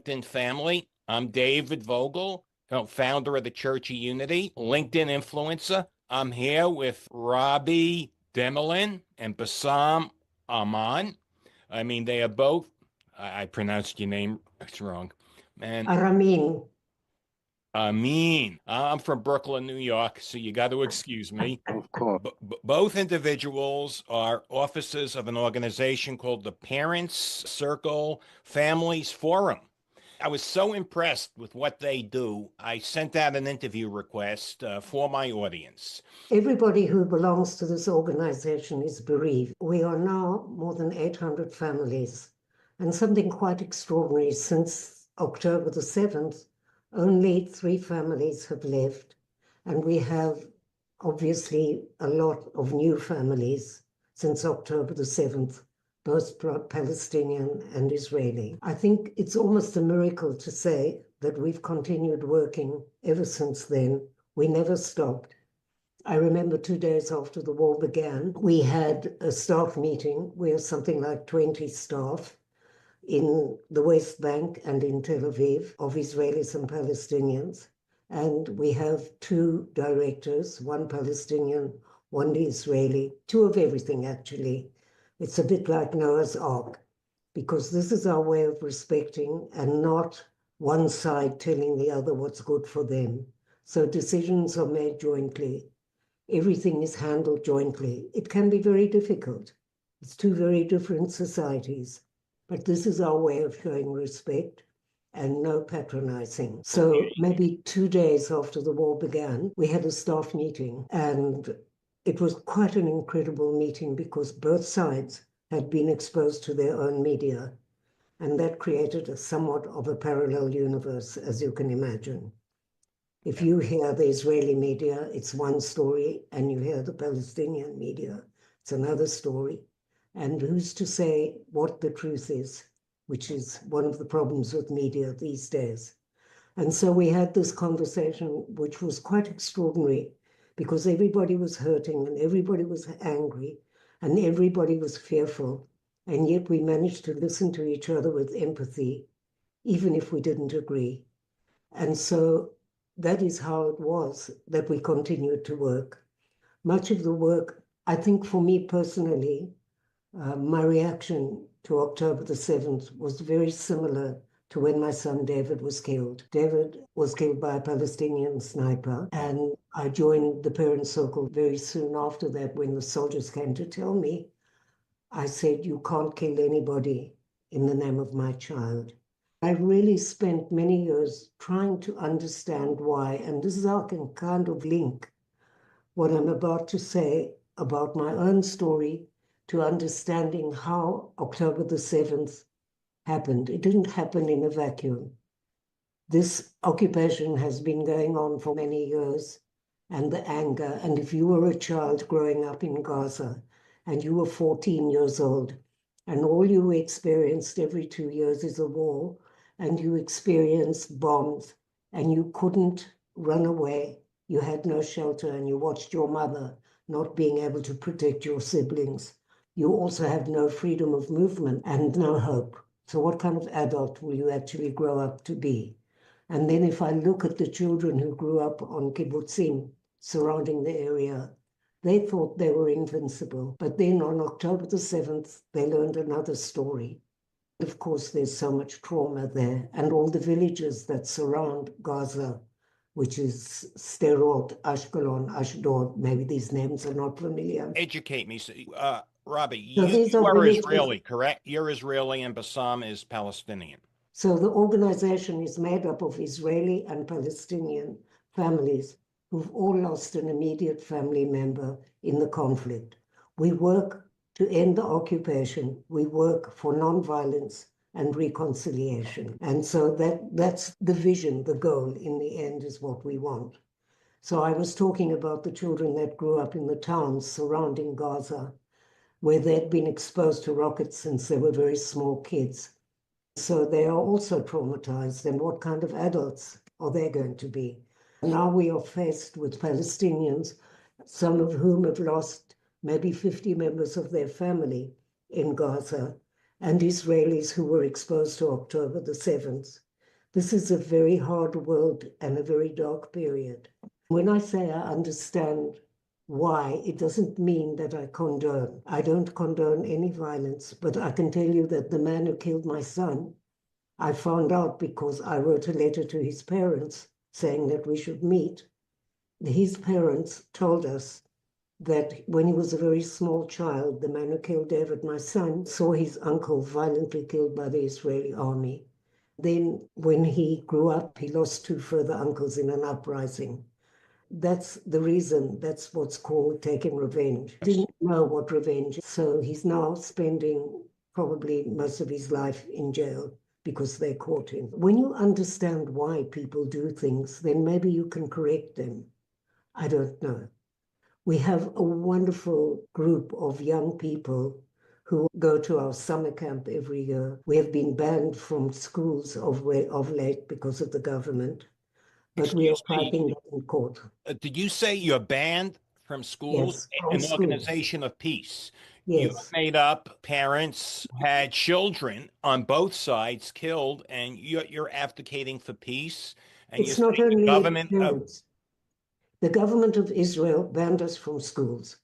LinkedIn family. I'm David Vogel, founder of the Church of Unity, LinkedIn influencer. I'm here with Robbie Demelin and Bassam Aman. I mean, they are both, I pronounced your name wrong. And Aramin. Amin. I'm from Brooklyn, New York, so you got to excuse me. Of course. Both individuals are officers of an organization called the Parents Circle Families Forum. I was so impressed with what they do. I sent out an interview request for my audience. Everybody who belongs to this organization is bereaved. We are now more than 800 families, and something quite extraordinary. Since October the 7th, only 3 families have left, and we have obviously a lot of new families since October the 7th, both Palestinian and Israeli. I think it's almost a miracle to say that we've continued working ever since then. We never stopped. I remember 2 days after the war began, we had a staff meeting. We are something like 20 staff in the West Bank and in Tel Aviv of Israelis and Palestinians. And we have 2 directors, one Palestinian, one Israeli, 2 of everything actually. It's a bit like Noah's Ark, because this is our way of respecting and not one side telling the other what's good for them. So decisions are made jointly. Everything is handled jointly. It can be very difficult. It's 2 very different societies. But this is our way of showing respect and no patronizing. So maybe 2 days after the war began, we had a staff meeting, and it was quite an incredible meeting because both sides had been exposed to their own media, and that created a somewhat of a parallel universe, as you can imagine. If you hear the Israeli media, it's one story, and you hear the Palestinian media, it's another story. And who's to say what the truth is, which is one of the problems with media these days. And so we had this conversation, which was quite extraordinary, because everybody was hurting and everybody was angry and everybody was fearful. And yet we managed to listen to each other with empathy, even if we didn't agree. And so that is how it was that we continued to work. Much of the work, I think for me personally, my reaction to October the 7th was very similar to when my son David was killed. David was killed by a Palestinian sniper, and I joined the Parents Circle very soon after that. When the soldiers came to tell me, I said, you can't kill anybody in the name of my child. I really spent many years trying to understand why, and this is how I can kind of link what I'm about to say about my own story to understanding how October the 7th happened. It didn't happen in a vacuum. This occupation has been going on for many years, and the anger, and if you were a child growing up in Gaza and you were 14 years old, and all you experienced every 2 years is a war, and you experienced bombs, and you couldn't run away, you had no shelter, and you watched your mother not being able to protect your siblings, you also have no freedom of movement and no hope. So what kind of adult will you actually grow up to be? And then if I look at the children who grew up on kibbutzim surrounding the area, they thought they were invincible. But then on October the 7th, they learned another story. Of course, there's so much trauma there, and all the villages that surround Gaza, which is Sderot, Ashkelon, Ashdod, maybe these names are not familiar. Educate me. Robbie, So you are villages. Israeli, correct? You're Israeli and Bassam is Palestinian. So the organization is made up of Israeli and Palestinian families who've all lost an immediate family member in the conflict. We work to end the occupation. We work for nonviolence and reconciliation. And so that's the vision, the goal in the end is what we want. So I was talking about the children that grew up in the towns surrounding Gaza, where they'd been exposed to rockets since they were very small kids. So they are also traumatized. And what kind of adults are they going to be? Now we are faced with Palestinians, some of whom have lost maybe 50 members of their family in Gaza, and Israelis who were exposed to October the 7th. This is a very hard world and a very dark period. When I say I understand why, it doesn't mean that I condone. I don't condone any violence, but I can tell you that the man who killed my son, I found out because I wrote a letter to his parents saying that we should meet. His parents told us that when he was a very small child, the man who killed David, my son, saw his uncle violently killed by the Israeli army. Then, when he grew up, he lost two further uncles in an uprising. That's the reason, that's what's called taking revenge. Didn't know what revenge is, so he's now spending probably most of his life in jail because they caught him. When you understand why people do things, then maybe you can correct them. I don't know. We have a wonderful group of young people who go to our summer camp every year. We have been banned from schools of late because of the government, but we are Excuse me, fighting that in court. did you say you're banned from schools? Yes, from An schools. organization of peace. You have Yes. made up parents who had children on both sides killed, and you're advocating for peace, and you're It's not saying the only government of parents. The government of Israel banned us from schools.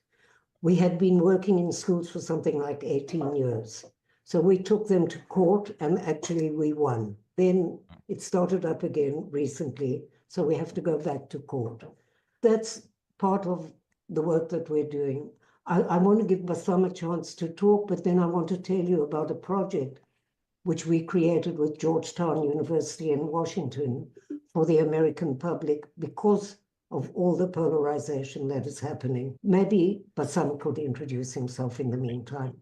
We had been working in schools for something like 18 years. So we took them to court and actually we won. Then it started up again recently. So we have to go back to court. That's part of the work that we're doing. I want to give Bassam a chance to talk, but then I want to tell you about a project which we created with Georgetown University in Washington for the American public because of all the polarization that is happening. Maybe Bassam could introduce himself in the meantime.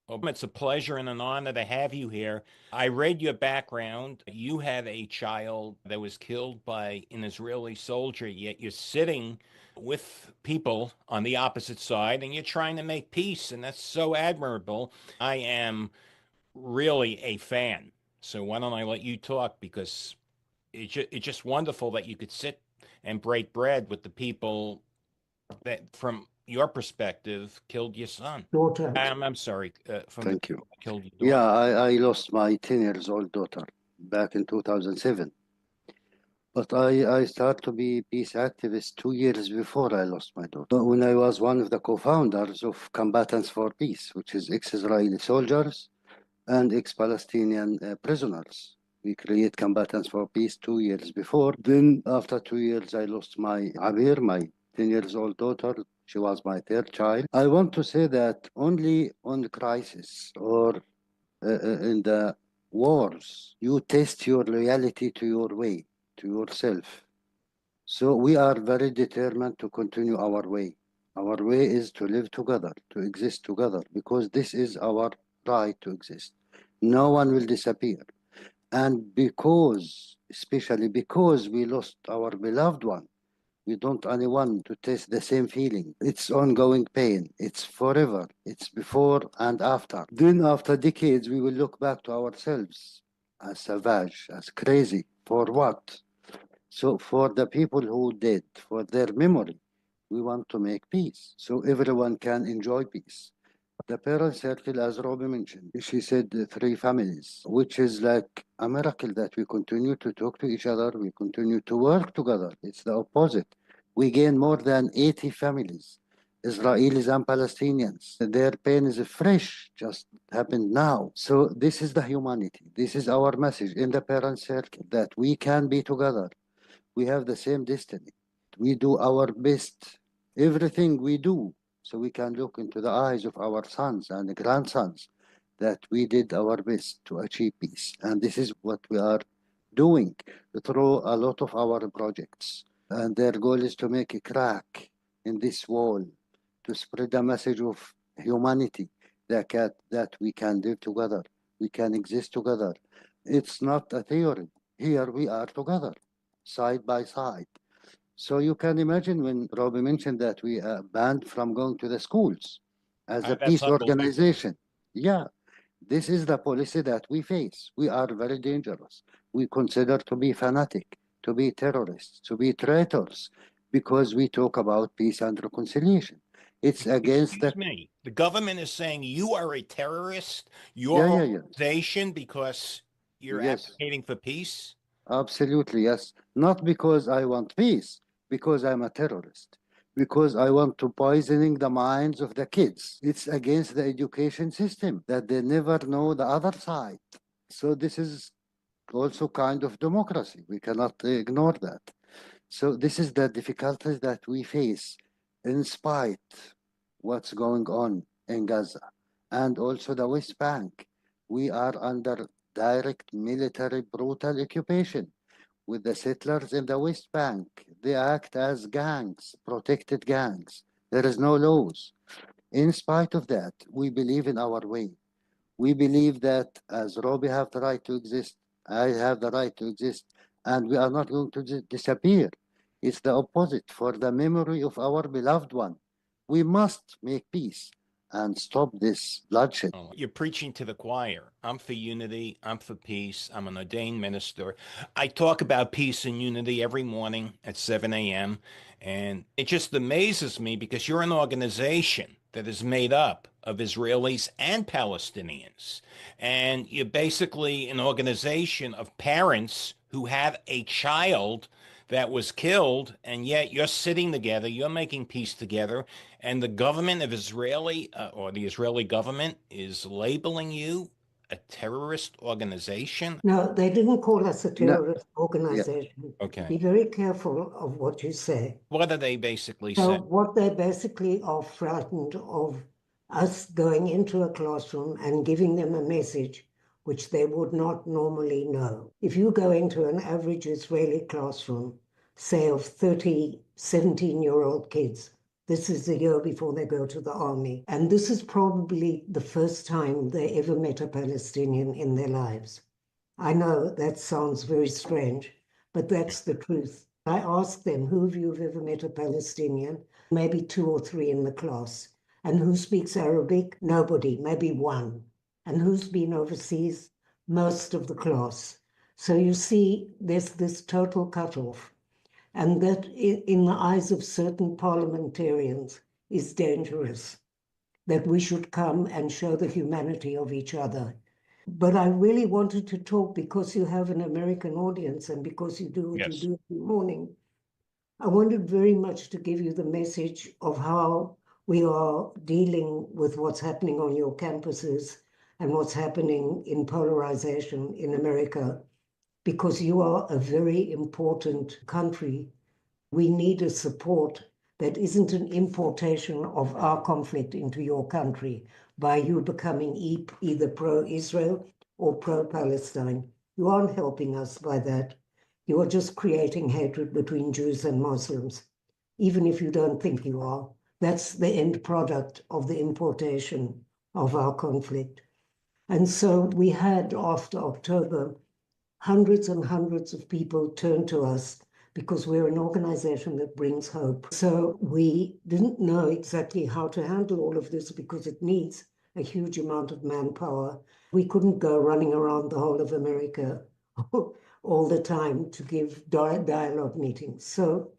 Well, it's a pleasure and an honor to have you here. I read your background. You had a child that was killed by an Israeli soldier, yet you're sitting with people on the opposite side and you're trying to make peace, and that's so admirable. I am really a fan. So why don't I let you talk because it's just wonderful that you could sit and break bread with the people that, from your perspective, killed your son. Daughter. I'm sorry, from the Thank you. people that killed your Yeah, daughter. I lost my 10 years old daughter back in 2007. But I started to be peace activist 2 years before I lost my daughter. When I was one of the co-founders of Combatants for Peace, which is ex-Israeli soldiers and ex-Palestinian prisoners. We create Combatants for Peace 2 years before. Then after 2 years, I lost my Abir, my 10 years old daughter. She was my third child. I want to say that only on crisis or in the wars, you test your loyalty to your way, to yourself. So we are very determined to continue our way. Our way is to live together, to exist together, because this is our right to exist. No one will disappear. And because, especially because we lost our beloved one, we don't anyone to taste the same feeling. It's ongoing pain. It's forever. It's before and after. Then after decades, we will look back to ourselves as savage, as crazy. For what? So for the people who did, for their memory, we want to make peace. So everyone can enjoy peace. The parent circle, as Robbie mentioned, she said three families, which is like a miracle that we continue to talk to each other, we continue to work together. It's the opposite. We gain more than 80 families, Israelis and Palestinians. Their pain is fresh, just happened now. So this is the humanity. This is our message in the parent circle that we can be together. We have the same destiny. We do our best, everything we do, so we can look into the eyes of our sons and grandsons that we did our best to achieve peace. And this is what we are doing through a lot of our projects. And their goal is to make a crack in this wall, to spread a message of humanity that we can live together, we can exist together. It's not a theory. Here we are together, side by side. So you can imagine when Robbie mentioned that we are banned from going to the schools as a That's peace unbelievable. organization. Yeah, this is the policy that we face. We are very dangerous. We consider to be fanatic, to be terrorists, to be traitors, because we talk about peace and reconciliation. It's against Excuse the, me. The government is saying you are a terrorist, yeah, your yeah, yeah. organization, because you're Yes, advocating for peace. Absolutely, yes. Not because I want peace, because I'm a terrorist, because I want to poisoning the minds of the kids. It's against the education system that they never know the other side. So this is also kind of democracy. We cannot ignore that. So this is the difficulties that we face in spite what's going on in Gaza and also the West Bank. We are under direct military brutal occupation with the settlers in the West Bank. They act as gangs, protected gangs. There is no laws. In spite of that, we believe in our way. We believe that as Robbie have the right to exist, I have the right to exist, and we are not going to disappear. It's the opposite. For the memory of our beloved one, we must make peace and stop this bloodshed. Oh, you're preaching to the choir. I'm for unity. I'm for peace. I'm an ordained minister. I talk about peace and unity every morning at 7 a.m. And it just amazes me because you're an organization that is made up of Israelis and Palestinians. And you're basically an organization of parents who have a child that was killed, and yet you're sitting together, you're making peace together, and the government of Israeli or the Israeli government is labeling you a terrorist organization. No, they didn't call us a No, terrorist yeah, organization. Okay. Be very careful of what you say. What do they basically So say? what they basically are frightened of us going into a classroom and giving them a message which they would not normally know. If you go into an average Israeli classroom, say of 30, 17-year-old kids, this is the year before they go to the army. And this is probably the first time they ever met a Palestinian in their lives. I know that sounds very strange, but that's the truth. I asked them, who of you have ever met a Palestinian? Maybe 2 or 3 in the class. And who speaks Arabic? Nobody, maybe 1. And who's been overseas? Most of the class. So you see, there's this total cutoff. And that, in the eyes of certain parliamentarians, is dangerous. That we should come and show the humanity of each other. But I really wanted to talk because you have an American audience and because you do what you Yes. do every morning. I wanted very much to give you the message of how we are dealing with what's happening on your campuses and what's happening in polarization in America, because you are a very important country. We need a support that isn't an importation of our conflict into your country by you becoming either pro-Israel or pro-Palestine. You aren't helping us by that. You are just creating hatred between Jews and Muslims, even if you don't think you are. That's the end product of the importation of our conflict. And so we had, after October, hundreds and hundreds of people turn to us because we're an organization that brings hope. So we didn't know exactly how to handle all of this because it needs a huge amount of manpower. We couldn't go running around the whole of America all the time to give dialogue meetings. So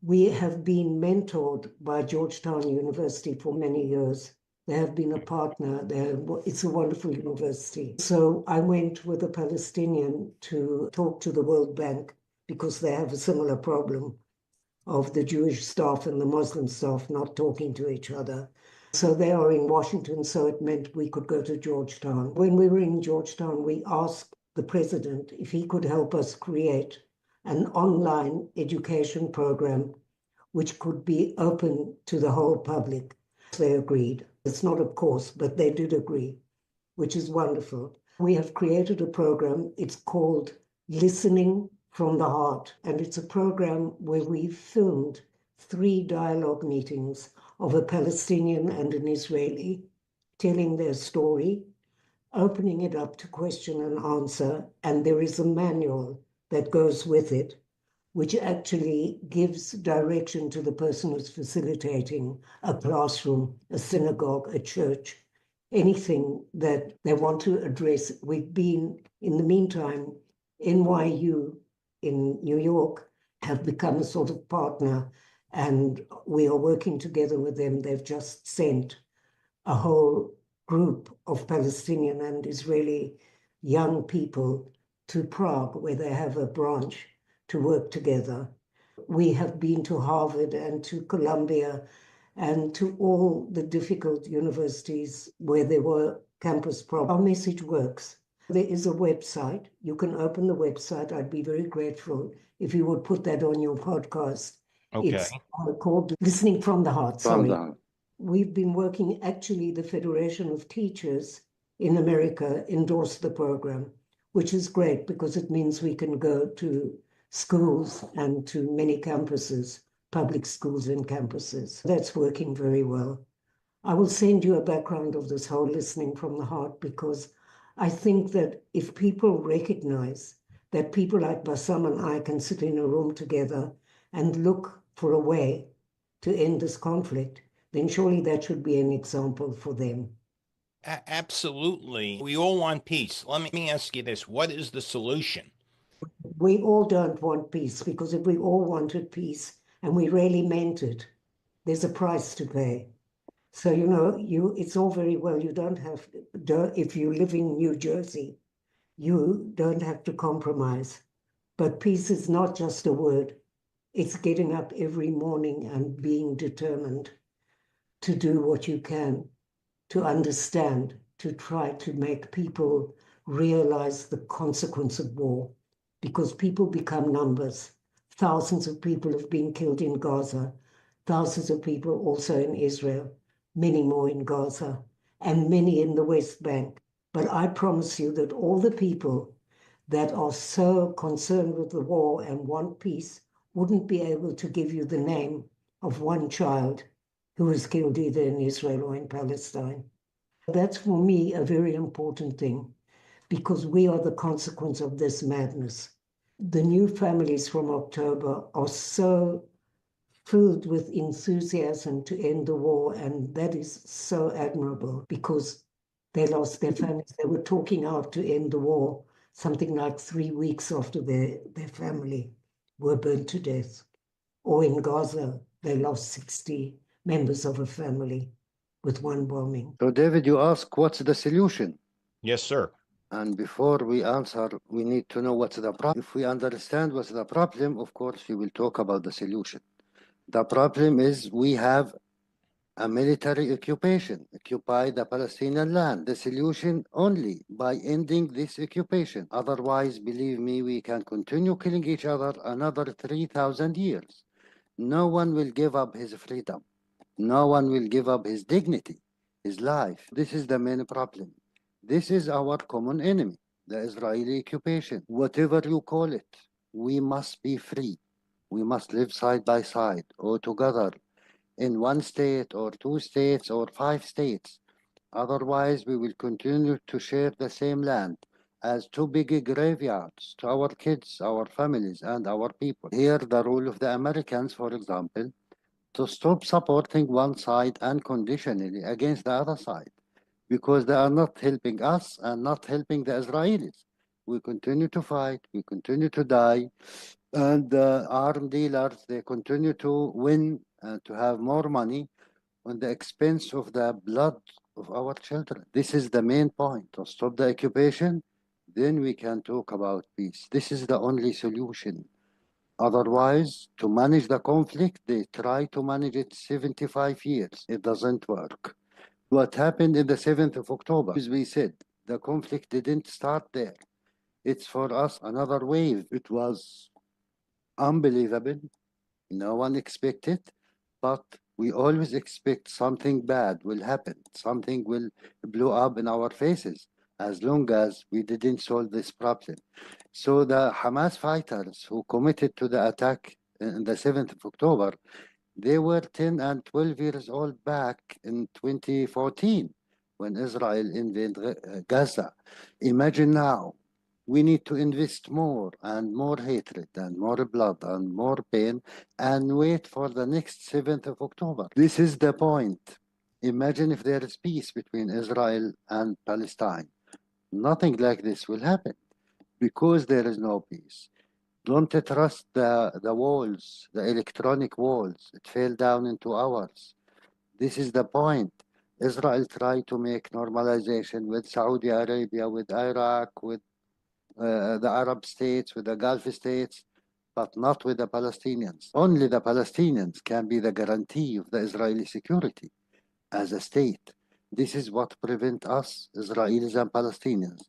we have been mentored by Georgetown University for many years. They have been a partner there. It's a wonderful university. So I went with a Palestinian to talk to the World Bank because they have a similar problem of the Jewish staff and the Muslim staff not talking to each other. So they are in Washington, so it meant we could go to Georgetown. When we were in Georgetown, we asked the president if he could help us create an online education program which could be open to the whole public. They agreed. It's not a course, but they did agree, which is wonderful. We have created a program. It's called Listening from the Heart, and it's a program where we filmed 3 dialogue meetings of a Palestinian and an Israeli telling their story, opening it up to question and answer, and there is a manual that goes with it, which actually gives direction to the person who's facilitating a classroom, a synagogue, a church, anything that they want to address. We've been, in the meantime, NYU in New York have become a sort of partner, and we are working together with them. They've just sent a whole group of Palestinian and Israeli young people to Prague, where they have a branch to work together. We have been to Harvard and to Columbia and to all the difficult universities where there were campus problems. Our message works. There is a website. You can open the website. I'd be very grateful if you would put that on your podcast. Okay. It's called Listening from the Heart. From Sorry. the heart. We've been working, actually, the Federation of Teachers in America endorsed the program, which is great because it means we can go to schools and to many campuses, public schools and campuses. That's working very well. I will send you a background of this whole listening from the heart, because I think that if people recognize that people like Bassam and I can sit in a room together and look for a way to end this conflict, then surely that should be an example for them. Absolutely. We all want peace. Let me ask you this. What is the solution? We all don't want peace, because if we all wanted peace and we really meant it, there's a price to pay. So, it's all very well. You don't have, if you live in New Jersey, you don't have to compromise. But peace is not just a word. It's getting up every morning and being determined to do what you can, to understand, to try to make people realize the consequence of war, because people become numbers. Thousands of people have been killed in Gaza, thousands of people also in Israel, many more in Gaza, and many in the West Bank. But I promise you that all the people that are so concerned with the war and want peace wouldn't be able to give you the name of one child who was killed either in Israel or in Palestine. That's for me a very important thing, because we are the consequence of this madness. The new families from October are so filled with enthusiasm to end the war, and that is so admirable, because they lost their families. They were talking out to end the war something like 3 weeks after their family were burned to death. Or in Gaza, they lost 60 members of a family with one bombing. So, David, you ask, what's the solution? Yes, sir. And before we answer, we need to know what's the problem. If we understand what's the problem, of course, we will talk about the solution. The problem is we have a military occupation, occupy the Palestinian land. The solution only by ending this occupation. Otherwise, believe me, we can continue killing each other another 3,000 years. No one will give up his freedom. No one will give up his dignity, his life. This is the main problem. This is our common enemy, the Israeli occupation. Whatever you call it, we must be free. We must live side by side or together in one state or 2 states or 5 states. Otherwise, we will continue to share the same land as 2 big graveyards to our kids, our families, and our people. Here, the role of the Americans, for example, to stop supporting one side unconditionally against the other side, because they are not helping us and not helping the Israelis. We continue to fight, we continue to die, and the arms dealers, they continue to win and to have more money on the expense of the blood of our children. This is the main point. To stop the occupation, then we can talk about peace. This is the only solution. Otherwise, to manage the conflict, they try to manage it 75 years. It doesn't work. What happened in the 7th of October, as we said, the conflict didn't start there. It's for us another wave. It was unbelievable. No one expected, but we always expect something bad will happen. Something will blow up in our faces as long as we didn't solve this problem. So the Hamas fighters who committed to the attack in the 7th of October, they were 10 and 12 years old back in 2014 when Israel invaded Gaza. Imagine now, we need to invest more and more hatred and more blood and more pain and wait for the next 7th of October. This is the point. Imagine if there is peace between Israel and Palestine. Nothing like this will happen because there is no peace. Don't trust the walls, the electronic walls. It fell down into hours. This is the point. Israel tried to make normalization with Saudi Arabia, with Iraq, with the Arab states, with the Gulf states, but not with the Palestinians. Only the Palestinians can be the guarantee of the Israeli security as a state. This is what prevents us, Israelis and Palestinians,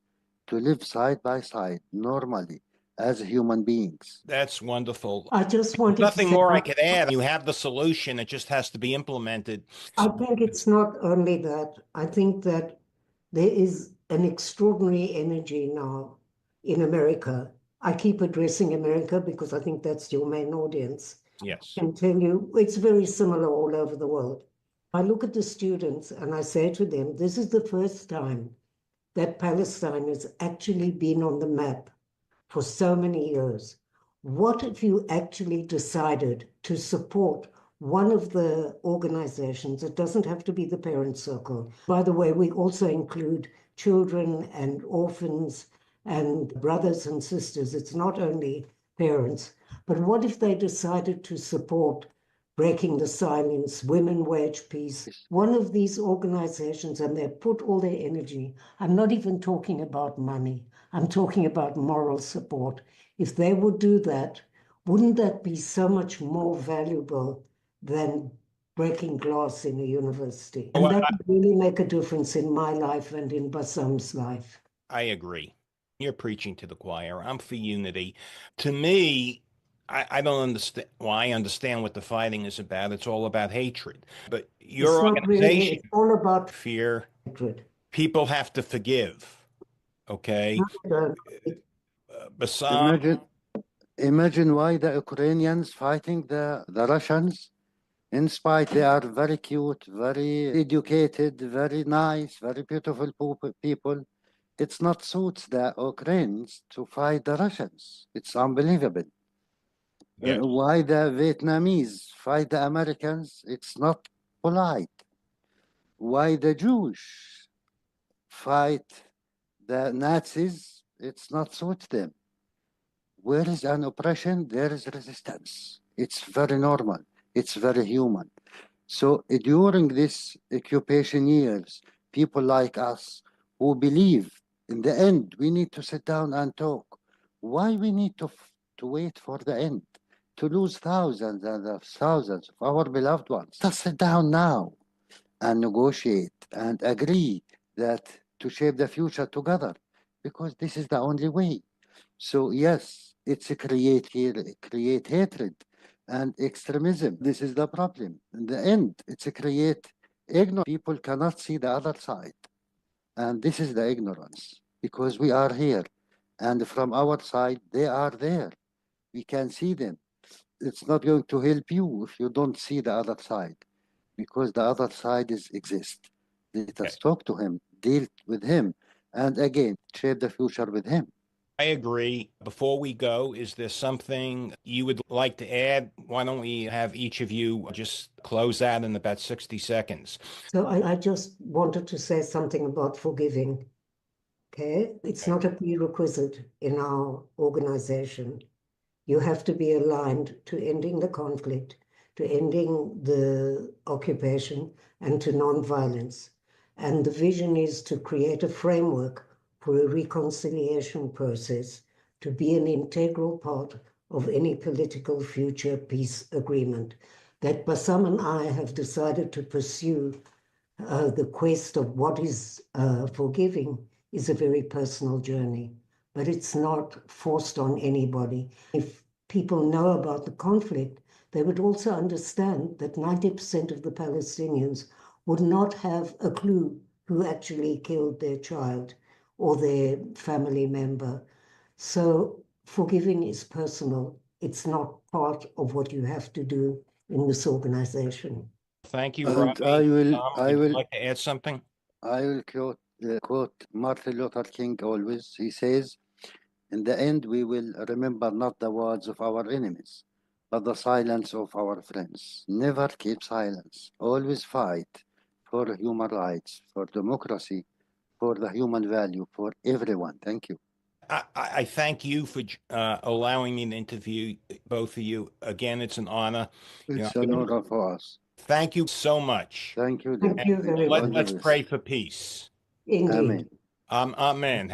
to live side by side normally as human beings. That's wonderful. I just wanted to Nothing say, more I could add. You have the solution. It just has to be implemented. I think it's not only that. I think that there is an extraordinary energy now in America. I keep addressing America because I think that's your main audience. Yes. I can tell you it's very similar all over the world. I look at the students and I say to them, this is the first time that Palestine has actually been on the map for so many years. What if you actually decided to support one of the organizations? It doesn't have to be the parent circle. By the way, we also include children and orphans and brothers and sisters. It's not only parents. But what if they decided to support Breaking the Silence, Women Wage Peace, one of these organizations, and they put all their energy. I'm not even talking about money. I'm talking about moral support. If they would do that, wouldn't that be so much more valuable than breaking glass in a university? And that would really make a difference in my life and in Bassam's life. I agree. You're preaching to the choir. I'm for unity. To me, I don't understand. Well, I understand what the fighting is about. It's all about hatred. But your organization, it's all about fear. hatred. People have to forgive. Okay. Bassam. Imagine why the Ukrainians fighting the Russians. In spite, they are very cute, very educated, very nice, very beautiful people. It's not suits the Ukrainians to fight the Russians. It's unbelievable. Yes. Why the Vietnamese fight the Americans? It's not polite. Why the Jews fight the Nazis? It's not suit them. Where is an oppression, there is resistance. It's very normal. It's very human. So during this occupation years, people like us who believe in the end, we need to sit down and talk. Why we need to wait for the end? To lose thousands and thousands of our beloved ones. Let's sit down now and negotiate and agree that to shape the future together, because this is the only way. So yes, it's a create hatred and extremism. This is the problem. In the end, it's a create ignorance. People cannot see the other side. And this is the ignorance, because we are here. And from our side, they are there. We can see them. It's not going to help you if you don't see the other side, because the other side exists. Let us talk to him, deal with him, and again, shape the future with him. I agree. Before we go, is there something you would like to add? Why don't we have each of you just close that in about 60 seconds? So I just wanted to say something about forgiving. Okay? It's not a prerequisite in our organization. You have to be aligned to ending the conflict, to ending the occupation, and to nonviolence. And the vision is to create a framework for a reconciliation process to be an integral part of any political future peace agreement. That Bassam and I have decided to pursue the quest of what is forgiving is a very personal journey, but it's not forced on anybody. If people know about the conflict, they would also understand that 90% of the Palestinians would not have a clue who actually killed their child or their family member. So forgiving is personal. It's not part of what you have to do in this organization. Thank you, And Robbie. I would will you like to add something? I will quote Martin Luther King always. He says, in the end, we will remember not the words of our enemies, but the silence of our friends. Never keep silence. Always fight for human rights, for democracy, for the human value, for everyone. Thank you. I thank you for allowing me to interview both of you. Again, it's an honor. It's an honor for us. Thank you so much. Thank you. Thank you very much. Let's pray for peace. Indeed. Amen. Amen.